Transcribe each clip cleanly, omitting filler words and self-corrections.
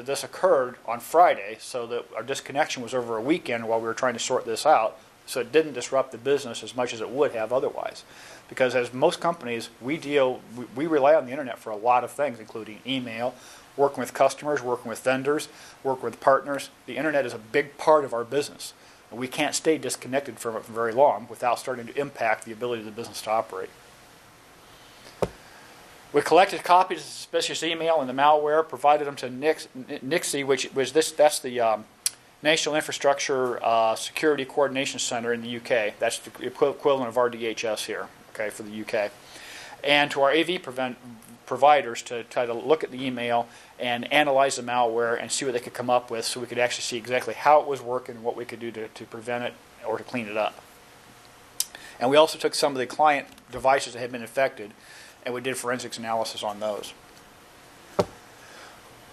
that this occurred on Friday, so that our disconnection was over a weekend while we were trying to sort this out, so it didn't disrupt the business as much as it would have otherwise. Because as most companies, we rely on the internet for a lot of things, including email, working with customers, working with vendors, working with partners. The internet is a big part of our business. And we can't stay disconnected from it for very long without starting to impact the ability of the business to operate. We collected copies of the suspicious email and the malware, provided them to NISCC, that's the National Infrastructure Security Coordination Center in the UK. That's the equivalent of our DHS here, okay, for the UK. And to our AV providers to try to look at the email and analyze the malware and see what they could come up with, so we could actually see exactly how it was working and what we could do to prevent it or to clean it up. And we also took some of the client devices that had been infected, and we did forensics analysis on those.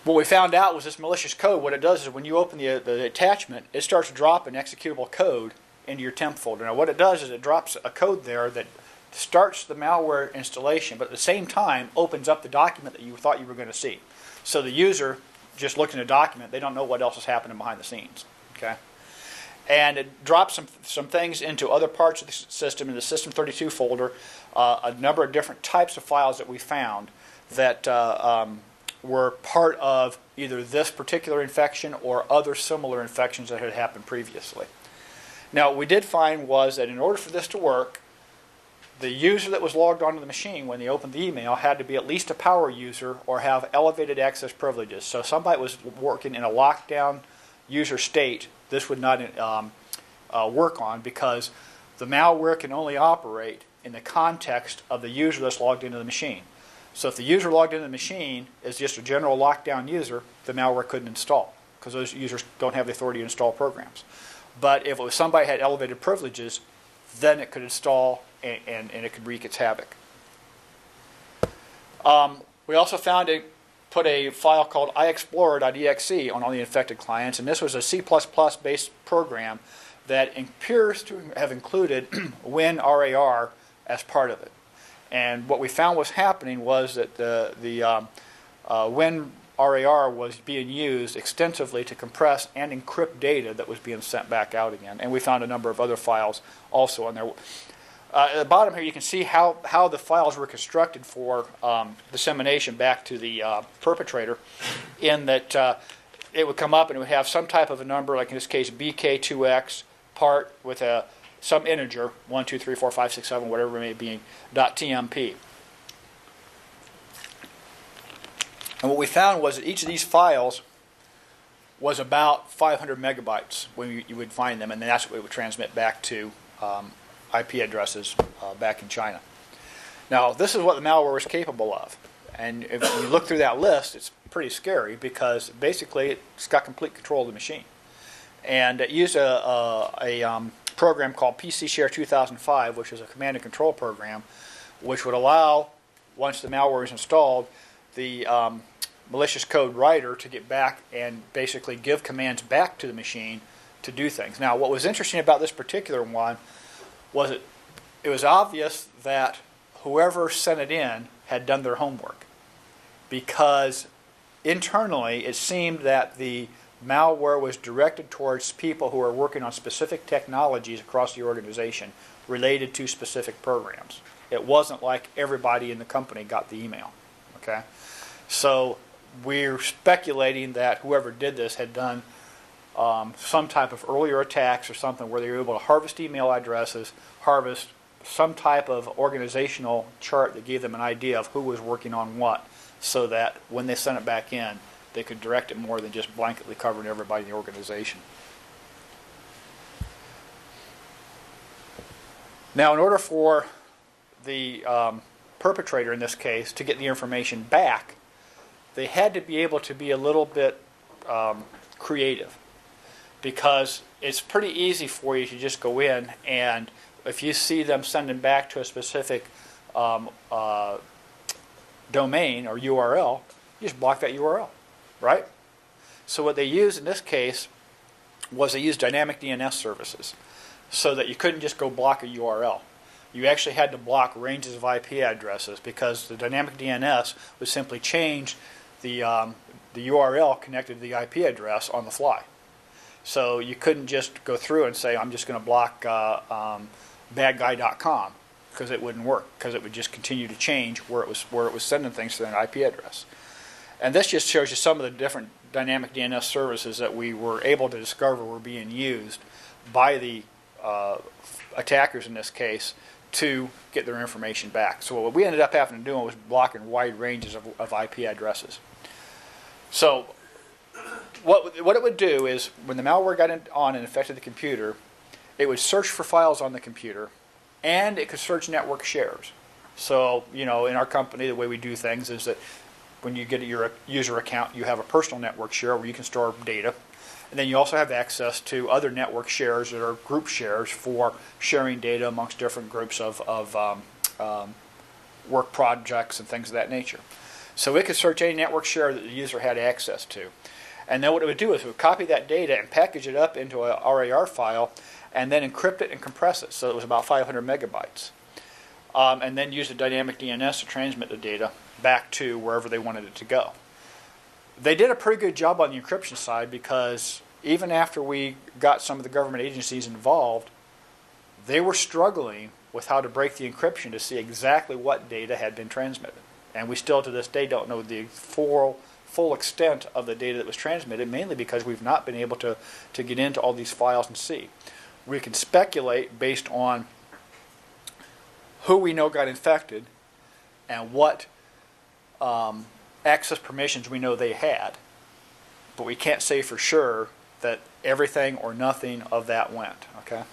What we found out was this malicious code, what it does is when you open the attachment, it starts dropping executable code into your temp folder. Now what it does is it drops a code there that starts the malware installation, but at the same time opens up the document that you thought you were going to see. So the user just looks in a document, they don't know what else is happening behind the scenes. Okay? And it drops some things into other parts of the system, in the System32 folder, a number of different types of files that we found that were part of either this particular infection or other similar infections that had happened previously. Now, what we did find was that in order for this to work, the user that was logged onto the machine when they opened the email had to be at least a power user or have elevated access privileges. So somebody was working in a lockdown user state, this would not work on, because the malware can only operate in the context of the user that's logged into the machine. So if the user logged into the machine is just a general lockdown user, the malware couldn't install, because those users don't have the authority to install programs. But if it was somebody who had elevated privileges, then it could install and it could wreak its havoc. We also put a file called iexplorer.exe on all the infected clients, and this was a C++ based program that appears to have included WinRAR as part of it. And what we found was happening was that the WinRAR was being used extensively to compress and encrypt data that was being sent back out again. And we found a number of other files also on there. At the bottom here you can see how the files were constructed for dissemination back to the perpetrator, in that it would come up and it would have some type of a number, like in this case BK2X part with some integer, 1, 2, 3, 4, 5, 6, 7, whatever it may be, .tmp. And what we found was that each of these files was about 500 megabytes when you would find them, and that's what it would transmit back to IP addresses back in China. Now, this is what the malware was capable of. And if you look through that list, it's pretty scary, because basically it's got complete control of the machine. And it used a program called PCShare 2005, which is a command and control program, which would allow, once the malware is installed, the malicious code writer to get back and basically give commands back to the machine to do things. Now, what was interesting about this particular one was it was obvious that whoever sent it in had done their homework, because internally it seemed that the malware was directed towards people who are working on specific technologies across the organization related to specific programs. It wasn't like everybody in the company got the email. Okay, so we're speculating that whoever did this had done some type of earlier attacks or something where they were able to harvest email addresses, harvest some type of organizational chart that gave them an idea of who was working on what, so that when they sent it back in, they could direct it more than just blanketly covering everybody in the organization. Now, in order for the perpetrator in this case to get the information back, they had to be able to be a little bit creative, because it's pretty easy for you to just go in and if you see them sending back to a specific domain or URL, you just block that URL, right? So what they used in this case was they used dynamic DNS services, so that you couldn't just go block a URL. You actually had to block ranges of IP addresses, because the dynamic DNS would simply change the URL connected to the IP address on the fly. So you couldn't just go through and say, I'm just going to block badguy.com, because it wouldn't work, because it would just continue to change where it was sending things to an IP address. And this just shows you some of the different dynamic DNS services that we were able to discover were being used by the attackers in this case to get their information back. So what we ended up having to do was blocking wide ranges of IP addresses. So what it would do is when the malware got on and affected the computer, it would search for files on the computer, and it could search network shares. So, in our company, the way we do things is that when you get your user account, you have a personal network share where you can store data. And then you also have access to other network shares that are group shares for sharing data amongst different groups of work projects and things of that nature. So it could search any network share that the user had access to. And then what it would do is it would copy that data and package it up into a RAR file and then encrypt it and compress it. So it was about 500 megabytes. And then use the dynamic DNS to transmit the data back to wherever they wanted it to go. They did a pretty good job on the encryption side, because even after we got some of the government agencies involved, they were struggling with how to break the encryption to see exactly what data had been transmitted. And we still to this day don't know the full extent of the data that was transmitted, mainly because we've not been able to get into all these files and see. We can speculate based on who we know got infected and what access permissions we know they had, but we can't say for sure that everything or nothing of that went. Okay.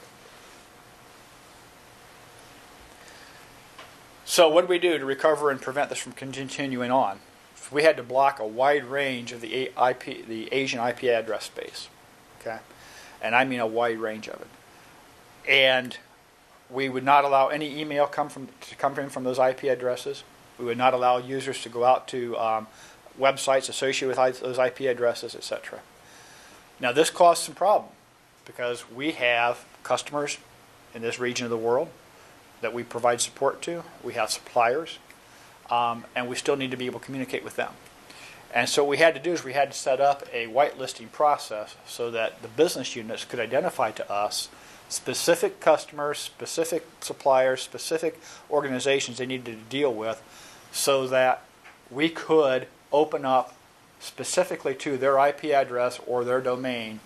So what did we do to recover and prevent this from continuing on? We had to block a wide range of the Asian IP address space. Okay, and I mean a wide range of it. And we would not allow any email to come in from those IP addresses. We would not allow users to go out to websites associated with those IP addresses, etc. Now this caused some problem, because we have customers in this region of the world that we provide support to. We have suppliers, and we still need to be able to communicate with them. And so what we had to do is we had to set up a whitelisting process so that the business units could identify to us specific customers, specific suppliers, specific organizations they needed to deal with, so that we could open up specifically to their IP address or their domain,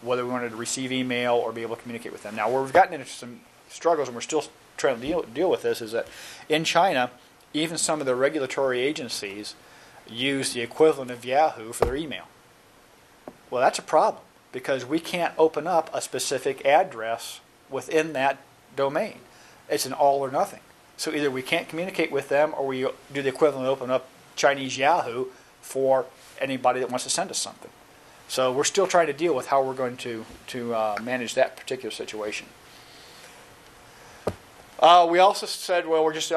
whether we wanted to receive email or be able to communicate with them. Now, where we've gotten into some struggles, and we're still trying to deal with this, is that in China, even some of the regulatory agencies use the equivalent of Yahoo for their email. Well, that's a problem, because we can't open up a specific address within that domain. It's an all or nothing. So either we can't communicate with them, or we do the equivalent of open up Chinese Yahoo for anybody that wants to send us something. So we're still trying to deal with how we're going to manage that particular situation. We also said, well, we're just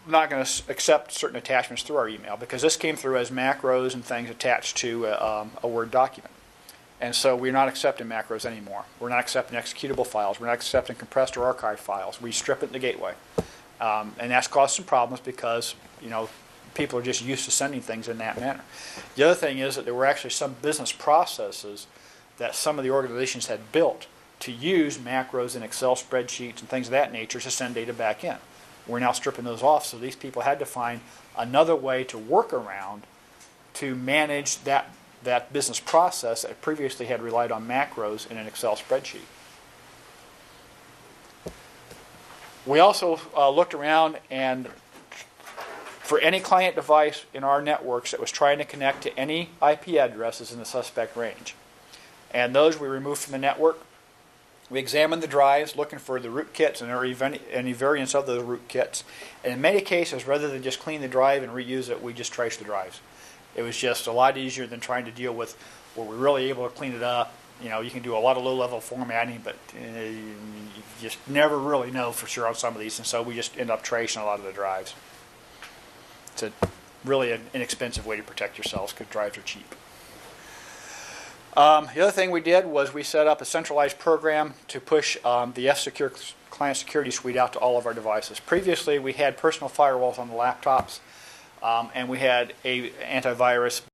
not going to accept certain attachments through our email, because this came through as macros and things attached to a Word document. And so we're not accepting macros anymore. We're not accepting executable files. We're not accepting compressed or archived files. We strip it in the gateway. And that's caused some problems, because people are just used to sending things in that manner. The other thing is that there were actually some business processes that some of the organizations had built to use macros and Excel spreadsheets and things of that nature to send data back in. We're now stripping those off, so these people had to find another way to work around to manage that business process that previously had relied on macros in an Excel spreadsheet. We also looked around, and for any client device in our networks that was trying to connect to any IP addresses in the suspect range, and those we removed from the network. We examined the drives, looking for the rootkits and any variants of those rootkits. And in many cases, rather than just clean the drive and reuse it, we just traced the drives. It was just a lot easier than trying to deal with where we're really able to clean it up. You can do a lot of low-level formatting, but you just never really know for sure on some of these. And so we just end up tracing a lot of the drives. It's really an inexpensive way to protect yourselves, because drives are cheap. The other thing we did was we set up a centralized program to push the F-Secure client security suite out to all of our devices. Previously, we had personal firewalls on the laptops. and we had a antivirus